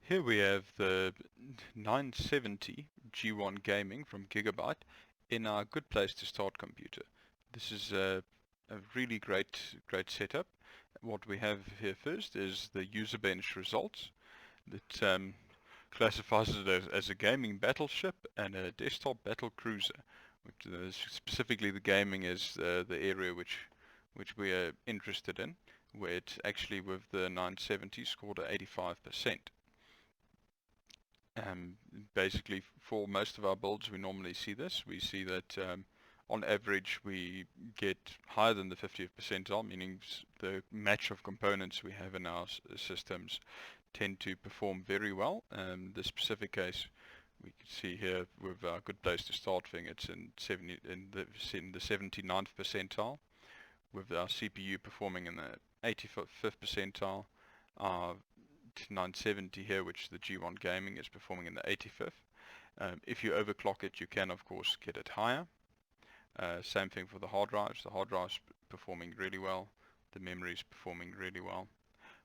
Here we have the 970 G1 Gaming from Gigabyte in our good place to start computer. This is a really great setup. What we have here first is the user bench results that classifies it as a gaming battleship and a desktop battle cruiser. Which, specifically the gaming is the area which we are interested in, where it actually with the 970 scored a 85%. Basically, for most of our builds, we normally see this. We see that on average, we get higher than the 50th percentile, meaning the match of components we have in our systems tend to perform very well. The specific case we can see here with our good place to start thing, it's in the 79th percentile, with our CPU performing in the 85th percentile. Our 970 here, which the G1 Gaming is performing in the 85th. If you overclock it, you can of course get it higher. Same thing for the hard drives. The hard drives performing really well. The memory is performing really well.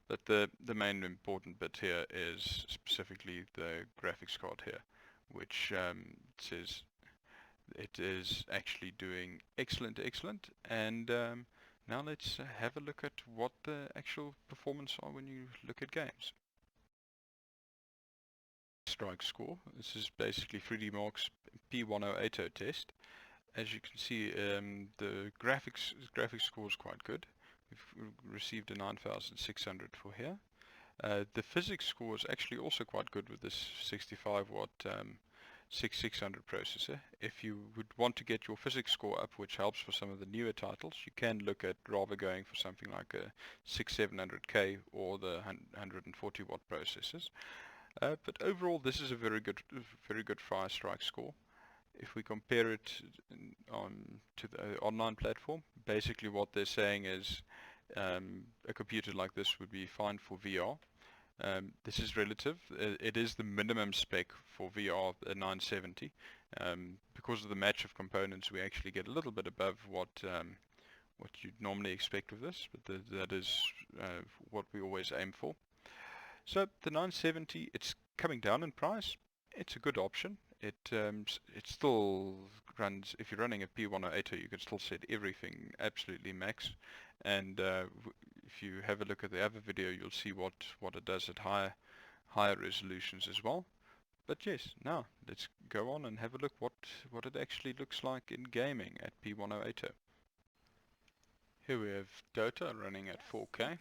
But the main important bit here is specifically the graphics card here, which says it is actually doing excellent, and now let's have a look at what the actual performance are when you look at games. Strike score. This is basically 3D Mark's P2160 test. As you can see, the graphics score is quite good. We've received a 9600 for here. The physics score is actually also quite good with this 65 watt 6600 processor. If you would want to get your physics score up, which helps for some of the newer titles, you can look at rather going for something like a 6700K or the 140 watt processors. But overall, this is a very good fire strike score. If we compare it to the online platform, basically what they're saying is a computer like this would be fine for VR. This is relative. It is the minimum spec for VR, a 970. Because of the match of components, we actually get a little bit above what you'd normally expect with this, but that is what we always aim for. So the 970, it's coming down in price. It's a good option. It still runs, if you're running a P2160, you can still set everything absolutely max. And if you have a look at the other video, you'll see what it does at higher resolutions as well. But yes, now let's go on and have a look what it actually looks like in gaming at P2160. Here we have Dota running at 4K.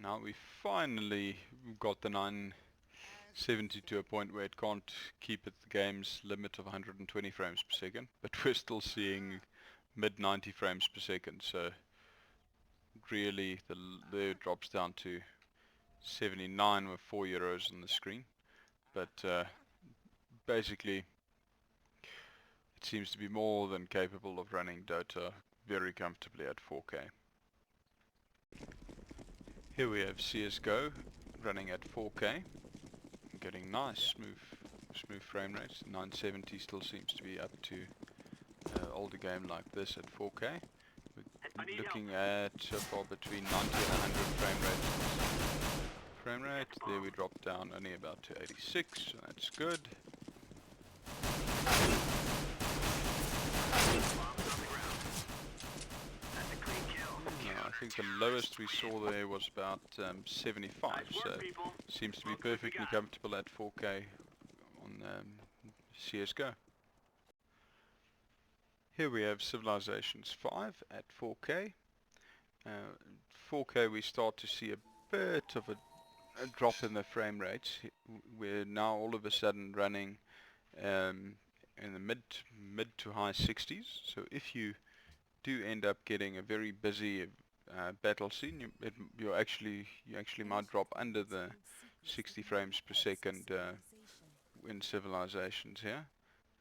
Now we finally got the 970 to a point where it can't keep at the game's limit of 120 frames per second, but we're still seeing mid 90 frames per second, so really there it drops down to 79 with 4 euros on the screen. But basically it seems to be more than capable of running Dota very comfortably at 4K. Here we have CSGO running at 4K, getting nice smooth frame rates. 970 still seems to be up to older game like this at 4K. We're looking at so far between 90 and 100 frame rate. There we dropped down only about to 86, so that's good. I think the lowest we saw there was about 75, so seems to be perfectly comfortable at 4K on CSGO. Here we have Civilizations 5 at 4K. 4K we start to see a bit of a drop in the frame rates. We're now all of a sudden running in the mid to high 60s, so if you do end up getting a very busy battle scene, you actually might drop under the 60 frames per second in Civilizations here.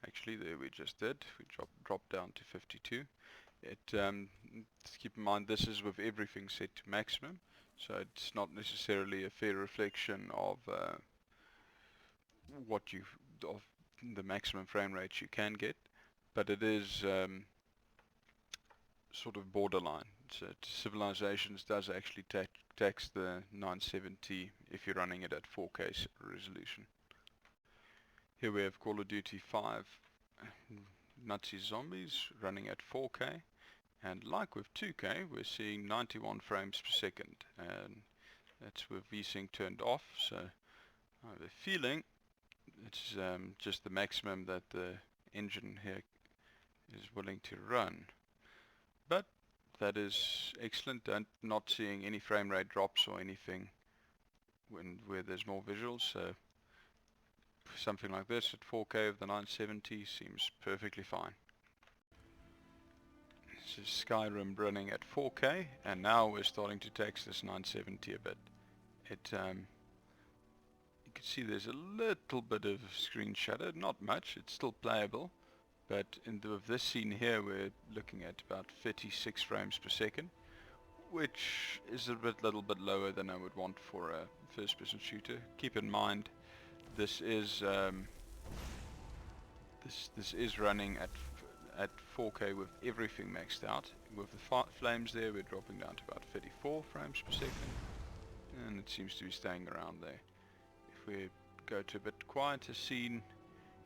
Actually, there we just did. We dropped down to 52. Keep in mind this is with everything set to maximum, so it's not necessarily a fair reflection of of the maximum frame rates you can get, but it is sort of borderline. So Civilizations does actually tax the 970 if you're running it at 4K resolution. Here we have Call of Duty 5 Nazi Zombies running at 4K, and like with 2K we're seeing 91 frames per second, and that's with VSync turned off, so I have a feeling it's just the maximum that the engine here is willing to run. But that is excellent. Not seeing any frame rate drops or anything where there's more visuals, so something like this at 4K of the 970 seems perfectly fine. This is Skyrim running at 4K, and now we're starting to tax this 970 a bit. You can see there's a little bit of screen shadow, not much, it's still playable, but with this scene here we're looking at about 36 frames per second, which is a little bit lower than I would want for a first-person shooter. Keep in mind, this is running at 4K with everything maxed out. With the flames there, we're dropping down to about 34 frames per second, and it seems to be staying around there. If we go to a bit quieter scene,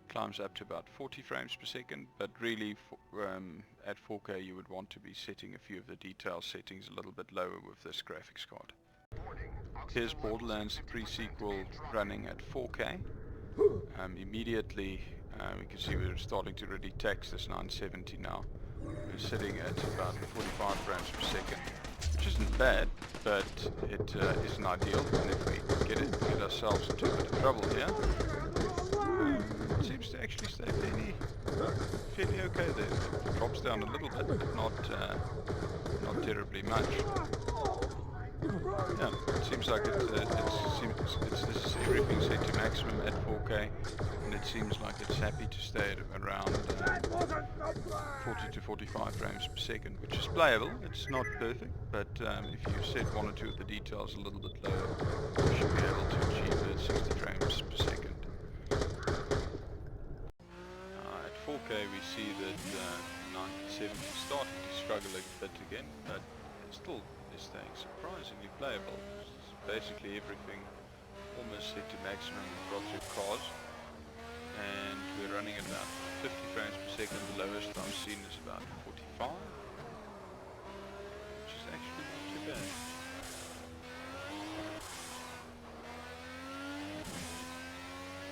climbs up to about 40 frames per second, but really at 4K you would want to be setting a few of the detail settings a little bit lower with this graphics card. Here's Borderlands pre-sequel running at 4K. Immediately we can see we're starting to really tax this 970 now. We're sitting at about 45 frames per second, which isn't bad, but it isn't ideal, and if we get ourselves into a bit of trouble here, it seems to actually stay fairly okay there. It drops down a little bit, but not terribly much. Yeah, it seems like this is everything set to maximum at 4K, and it seems like it's happy to stay at around 40 to 45 frames per second, which is playable. It's not perfect, but if you set one or two of the details a little bit lower, you should be able to achieve 60 frames per second. At 4K we see that 970 is starting to struggle a bit again, but it's still staying surprisingly playable. It's basically everything almost set to maximum with Project Cars, and we're running at about 50 frames per second. The lowest I've seen is about 45, which is actually not too bad.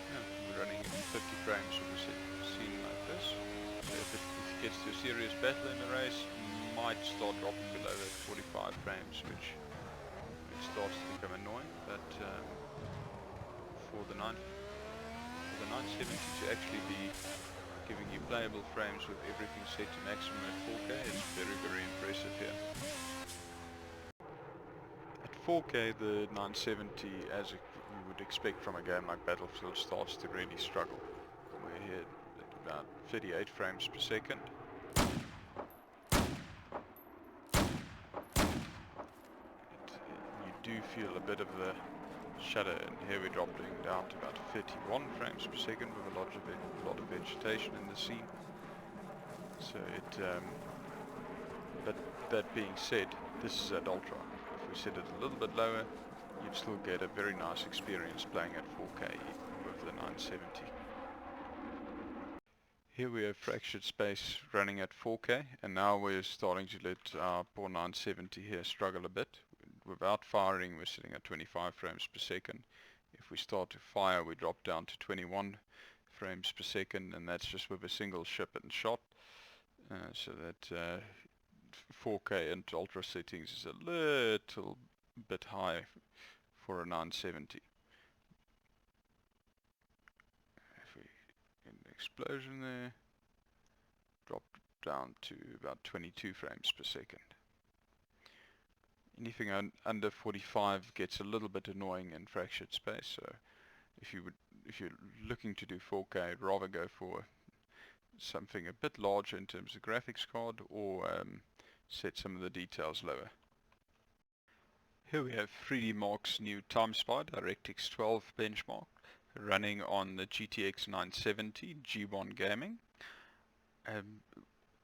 Yeah, we're running at 50 frames with a scene like this. So if it gets to a serious battle in the race, might start dropping below that 45 frames, which starts to become annoying. But for the 970 to actually be giving you playable frames with everything set to maximum at 4K is very, very impressive here. At 4K, the 970, as you would expect from a game like Battlefield, starts to really struggle. We're here at about 38 frames per second. Do feel a bit of the shudder, and here we're dropping down to about 31 frames per second with a lot of vegetation in the scene. So but that being said, this is at ultra. If we set it a little bit lower, you'd still get a very nice experience playing at 4K with the 970. Here we have Fractured Space running at 4K, and now we're starting to let our poor 970 here struggle a bit. Without firing, we're sitting at 25 frames per second. If we start to fire, we drop down to 21 frames per second, and that's just with a single ship and shot. So that 4K and ultra settings is a little bit high for a 970. If we get an explosion there, drop down to about 22 frames per second. Anything under 45 gets a little bit annoying in Fractured Space, so if you're looking to do 4K, I'd rather go for something a bit larger in terms of graphics card, or set some of the details lower. Here we have 3D Mark's new TimeSpy DirectX 12 benchmark running on the GTX 970 G1 Gaming.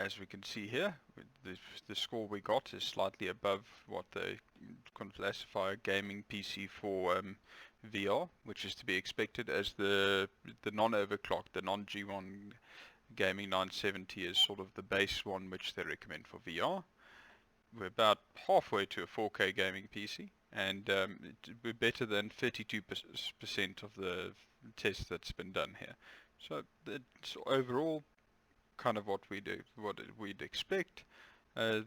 as we can see here, the score we got is slightly above what they classify a gaming PC for VR, which is to be expected, as the non-overclocked, the non-G1 gaming 970 is sort of the base one which they recommend for VR. We're about halfway to a 4K gaming PC, and we're better than 32% of the test that's been done here. So it's overall kind of what we'd expect. As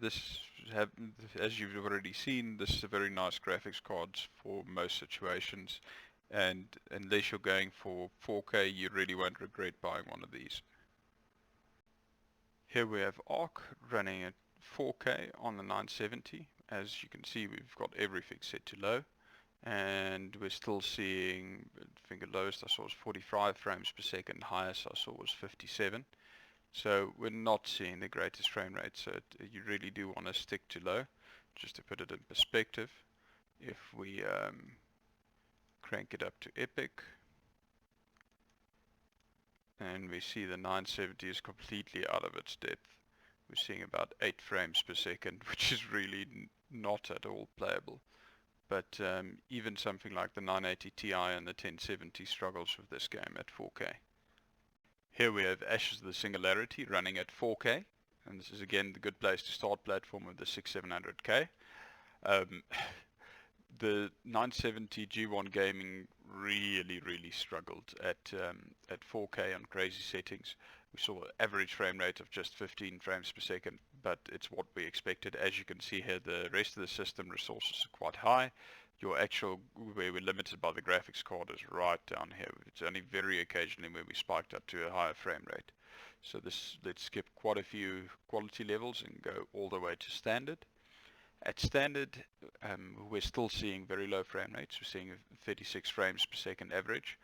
you've already seen, this is a very nice graphics cards for most situations, and unless you're going for 4K, you really won't regret buying one of these. Here we have Arc running at 4K on the 970. As you can see, we've got everything set to low, and we're still seeing, I think the lowest I saw was 45 frames per second, highest I saw was 57. So we're not seeing the greatest frame rate, so you really do want to stick to low. Just to put it in perspective, if we crank it up to epic, and we see the 970 is completely out of its depth. We're seeing about 8 frames per second, which is really not at all playable. But even something like the 980 Ti and the 1070 struggles with this game at 4K. Here we have Ashes of the Singularity running at 4K, and this is again the good place to start platform with the 6700K. The 970 G1 gaming really struggled at 4K on crazy settings. We saw an average frame rate of just 15 frames per second, but it's what we expected. As you can see here, the rest of the system resources are quite high. Your actual, where we're limited by the graphics card, is right down here. It's only very occasionally where we spiked up to a higher frame rate. So let's skip quite a few quality levels and go all the way to standard. At standard, we're still seeing very low frame rates. We're seeing 36 frames per second average.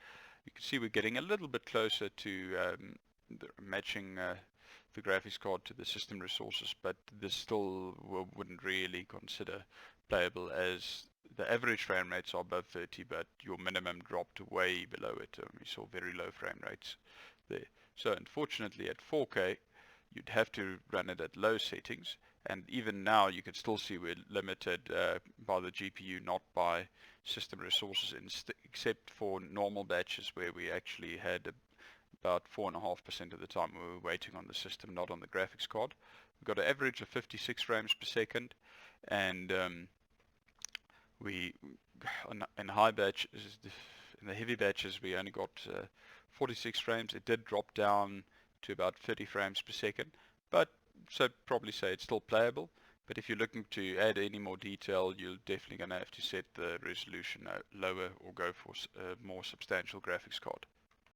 You can see we're getting a little bit closer to matching the graphics card to the system resources, but this still wouldn't really consider playable, as the average frame rates are above 30, but your minimum dropped way below it. We saw very low frame rates there. So unfortunately at 4K, you'd have to run it at low settings, and even now you can still see we're limited by the GPU, not by system resources, except for normal batches where we actually had about 4.5% of the time we were waiting on the system, not on the graphics card. We've got an average of 56 frames per second, and in high batches, in the heavy batches, we only got 46 frames. It did drop down to about 30 frames per second, but so I'd probably say it's still playable. But if you're looking to add any more detail, you're definitely going to have to set the resolution lower or go for a more substantial graphics card.